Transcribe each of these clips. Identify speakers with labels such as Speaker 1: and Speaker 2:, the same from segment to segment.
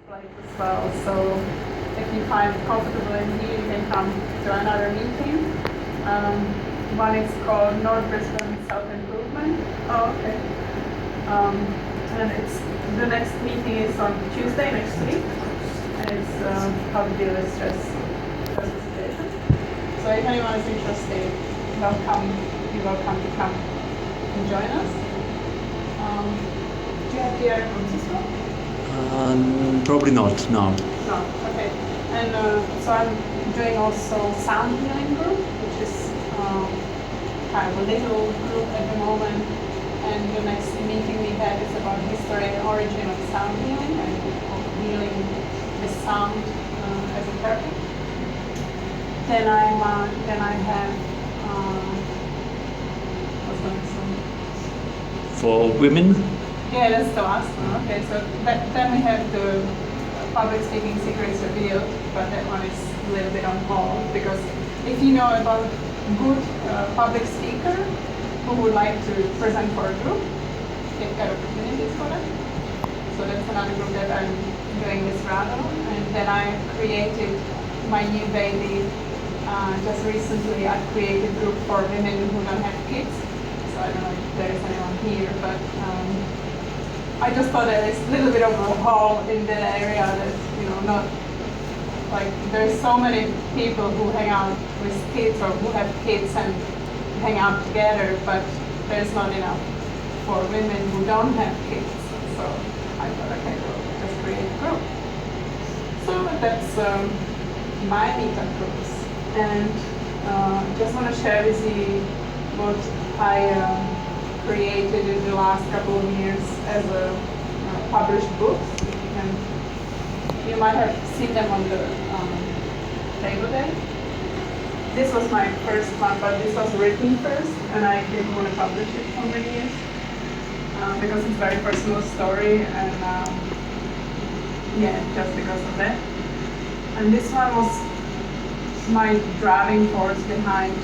Speaker 1: place as well. So if you find comfortable in here, you can come to another meeting. One is called North Brisbane Self-Improvement. Oh, okay. And it's the next meeting is on Tuesday next week, and it's how to deal with stress situation. So if anyone is interested, you're welcome to come and join us. Do you have the other groups as well?
Speaker 2: Probably not, no.
Speaker 1: No, okay. And so I'm doing also sound healing group, which is kind of a little group at the moment. And the next meeting we had is about history and origin of sound healing and of healing with sound as a therapy. Then I have what's the next one?
Speaker 2: For women?
Speaker 1: Yeah, that's the last one. Okay, so then we have the public speaking secrets revealed, but that one is a little bit on hold because if you know about good public speaker who would like to present for a group, they've got opportunities for that. So that's another group that I'm doing with Rado, and then I created my new baby. Just recently, I created a group for women who don't have kids. So I don't know if there is anyone here, but I just thought there is a little bit of a hole in that area that, not like there's so many people who hang out with kids or who have kids and hang out together, but there's not enough for women who don't have kids. So I thought, okay, we'll just create a group. So that's my meetup groups. And just want to share with you what I created in the last couple of years as a published books. And you might have seen them on the table there. This was my first one, but this was written first, and I didn't want to publish it for many years because it's a very personal story, and just because of that. And this one was my driving force behind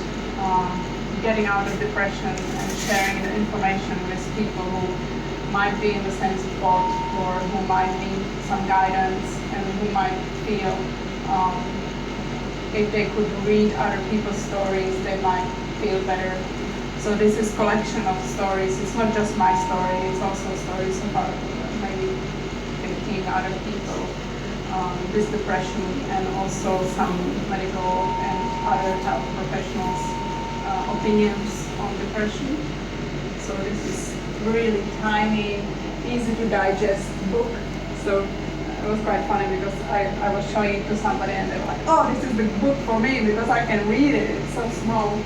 Speaker 1: getting out of depression and sharing the information with people who might be in the same spot or who might need some guidance and who might feel if they could read other people's stories, they might feel better. So this is a collection of stories. It's not just my story, it's also stories about maybe 15 other people with depression, and also some medical and other health professionals' opinions on depression. So this is really tiny, easy to digest book. So it was quite funny because I was showing it to somebody and they were like, oh, this is the book for me because I can read it. It's so small,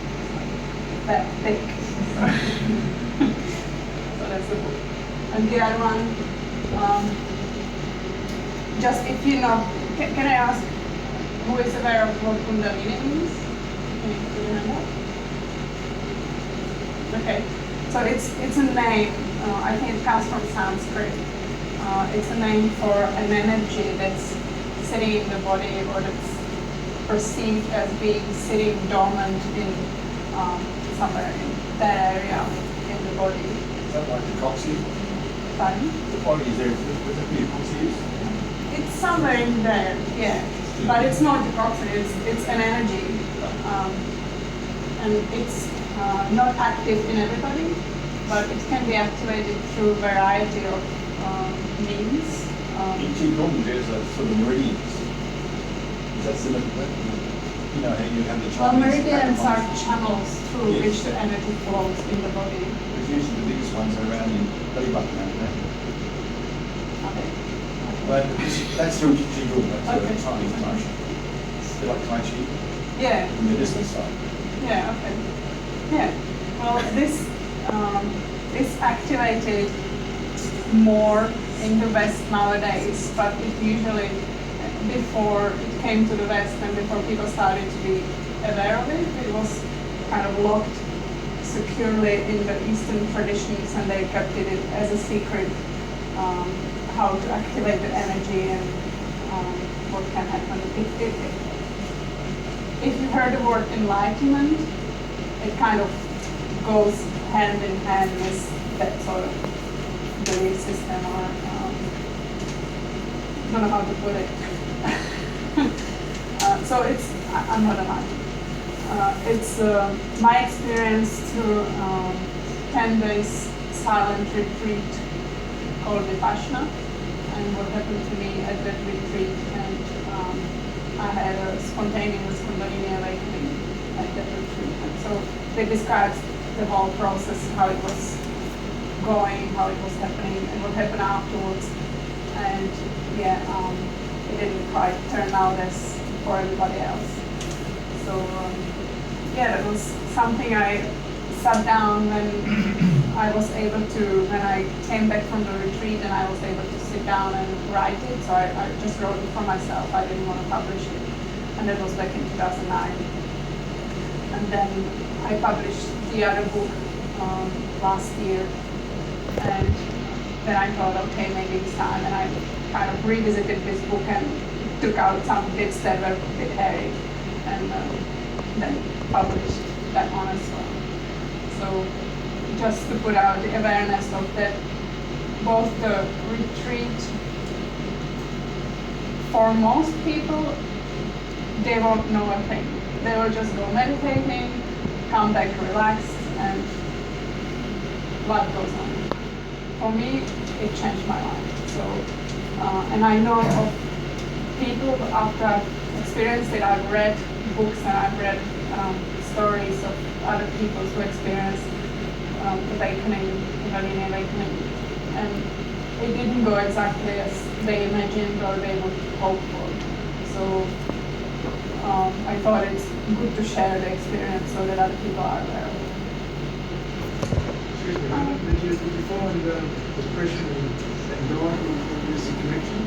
Speaker 1: that thick. So that's the book. And the other one, just if you know, can I ask who is aware of what Kundalini means? Can you put your hand up? Okay, so it's a name. I think it comes from Sanskrit. It's a name for an energy that's sitting in the body or that's perceived as being sitting dormant in somewhere in that area in the body.
Speaker 3: Is that like the coccyx?
Speaker 1: Pardon?
Speaker 3: The body is there, would that be a coccyx?
Speaker 1: It's somewhere in there, yeah. But it's not the coccyx, it's an energy. And it's not active in everybody, but it can be activated through a variety of means.
Speaker 3: In Qigong, there's a sort of meridians. Is that similar to that? You know how you have the
Speaker 1: Well,
Speaker 3: Chinese
Speaker 1: meridians are
Speaker 3: pantomimes?
Speaker 1: channels through
Speaker 3: Yes.
Speaker 1: which the energy flows in the body.
Speaker 3: There's usually the biggest ones are around in belly button area.
Speaker 1: Okay.
Speaker 3: But that's through Qigong, that's
Speaker 1: Okay.
Speaker 3: a Chinese motion. It's a bit like Tai Chi,
Speaker 1: Yeah.
Speaker 3: the medicinal side.
Speaker 1: Yeah, okay. Yeah. Well, this activated more in the West nowadays, but it usually, before it came to the West and before people started to be aware of it, it was kind of locked securely in the Eastern traditions, and they kept it as a secret how to activate the energy and what can happen. If you heard the word enlightenment, it kind of goes hand in hand with that sort of belief system or don't know how to put it. So I'm not alive. It's my experience to 10 days silent retreat called Vipassana, and what happened to me at that retreat, and I had a spontaneous Kundalini awakening at that retreat. And so it describes the whole process, how it was going, how it was happening, and what happened afterwards. And yeah, it didn't quite turn out as for everybody else. So yeah, that was something I sat down when I was able to, when I came back from the retreat and I was able to sit down and write it. So I just wrote it for myself. I didn't want to publish it. And that was back in 2009. And then I published the other book last year. And then I thought, okay, maybe it's time. And I kind of revisited this book and took out some bits that were a bit hairy. And then published that one as well. So just to put out the awareness of that, both the retreat, for most people, they won't know a thing. They will just go meditating, come back relaxed, and life goes on. For me, it changed my life. So, and I know of people after I've experienced it, I've read books and I've read stories of other people who experienced awakening, Kundalini awakening, and it didn't go exactly as they imagined or they would hope for. So I thought it's good to share the experience so that other people are aware of it.
Speaker 4: Excuse me, did you find depression and anxiety was the connection?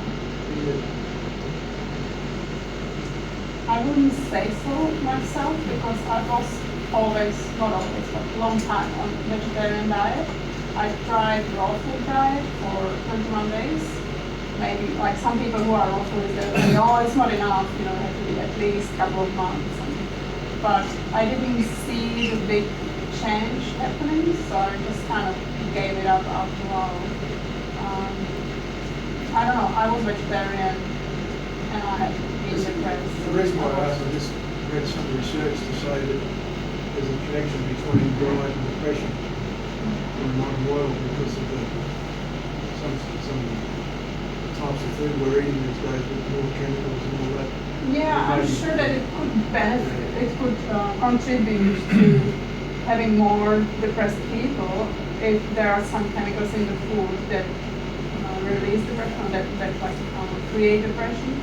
Speaker 1: I wouldn't say so myself because I was always, not always, but a long time on vegetarian diet. I tried raw food diet for 21 days. Maybe like some people who are raw food, they say, oh, it's not enough, you know, it has to be at least a couple of months. But I didn't see the big change happening, so I just kind of gave it up after a while. I don't know, I was vegetarian and I had been depressed.
Speaker 4: The reason why I asked, I just read some research to say that there's a connection between diet and depression in the modern world because of some types of food we're eating these days with more chemicals and all that.
Speaker 1: Yeah, I'm sure that it could benefit, it could contribute to having more depressed people if there are some chemicals in the food that release depression, that create depression.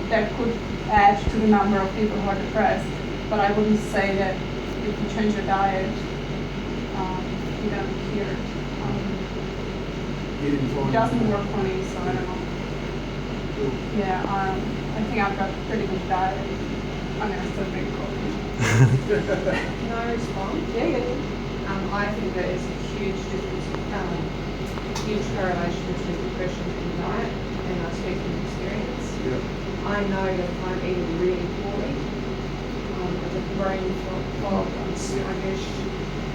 Speaker 1: That could add to the number of people who are depressed. But I wouldn't say that if you change your diet, you're going to be cured. It doesn't work for me, so I don't know. Yeah, I think I've got a pretty good diet. I'm going to still drink coffee.
Speaker 5: Can I respond?
Speaker 1: Yeah.
Speaker 5: I think there is a huge difference, huge correlation between depression and diet, and I speak from experience.
Speaker 4: Yeah.
Speaker 5: I know that if I'm eating really poorly, the brain fog, I'm sluggish,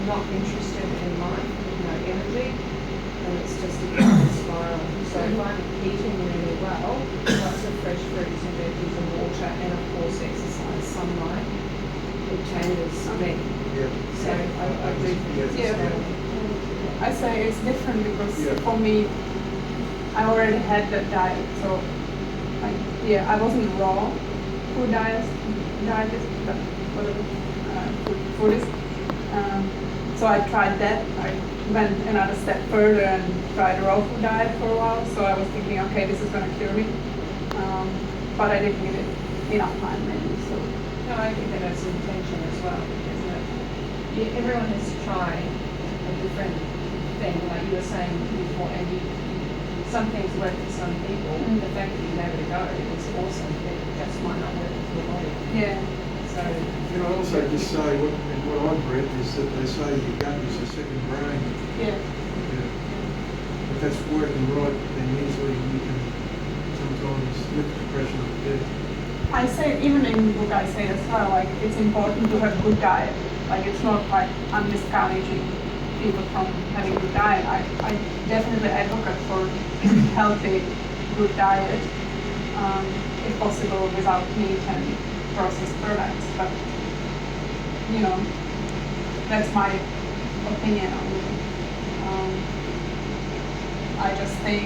Speaker 5: not interested in life, no energy, and it's just a downward spiral. So if I'm eating really well, lots of fresh fruits and veggies and water, and of course exercise, sunlight, it changes me.
Speaker 4: Yeah.
Speaker 5: So I do think it's
Speaker 1: Yeah.
Speaker 5: experiment.
Speaker 1: I say it's different because for me, I already had that diet, so I wasn't raw food dietist, but whatever, foodist. So I tried that. I went another step further and tried a raw food diet for a while. So I was thinking, okay, this is going to cure me, but I didn't give it enough time, maybe. So
Speaker 5: No, I think that that's intention as well, isn't it? Everyone has to try a different thing, like you were saying before, and some things work for some people. The fact that you gave it a go is awesome, but it just might not work for your body.
Speaker 1: yeah.
Speaker 5: So,
Speaker 4: Can I also just say, what I've read is that they say your gut is your second brain.
Speaker 1: Yeah.
Speaker 4: If that's working right, then usually you can sometimes lift depression up there.
Speaker 1: I say, even in the book I say as well, like it's important to have good diet. Like it's not like I'm discouraging people from having good diet. I definitely advocate for healthy, good diet. if possible without meat and processed products. But you know, that's my opinion on it. I just think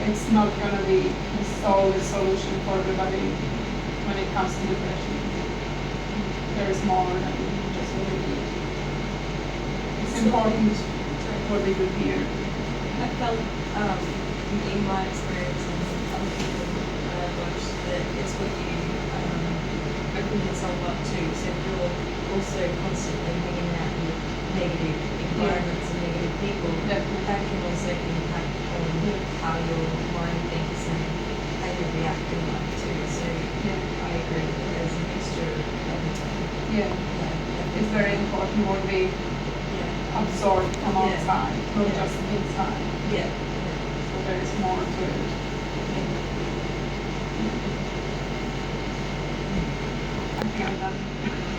Speaker 1: it's not going to be the sole solution for everybody when it comes to depression. There is more than just what we eat. It's important what we do here.
Speaker 6: I felt, in my experience and other people I've watched, that it's what you open yourself up to. So if you're also constantly hanging out with negative environments and negative people,
Speaker 1: Definitely.
Speaker 6: that can also impact on how your mind thinks and how you react in life too. So I agree that there's a mixture of everything.
Speaker 1: Yeah, it's very important what we
Speaker 6: Yeah.
Speaker 1: absorb from
Speaker 6: Yeah.
Speaker 1: outside, not
Speaker 6: Yeah.
Speaker 1: just inside.
Speaker 6: Yeah.
Speaker 1: So there is more to it. I think I'm done.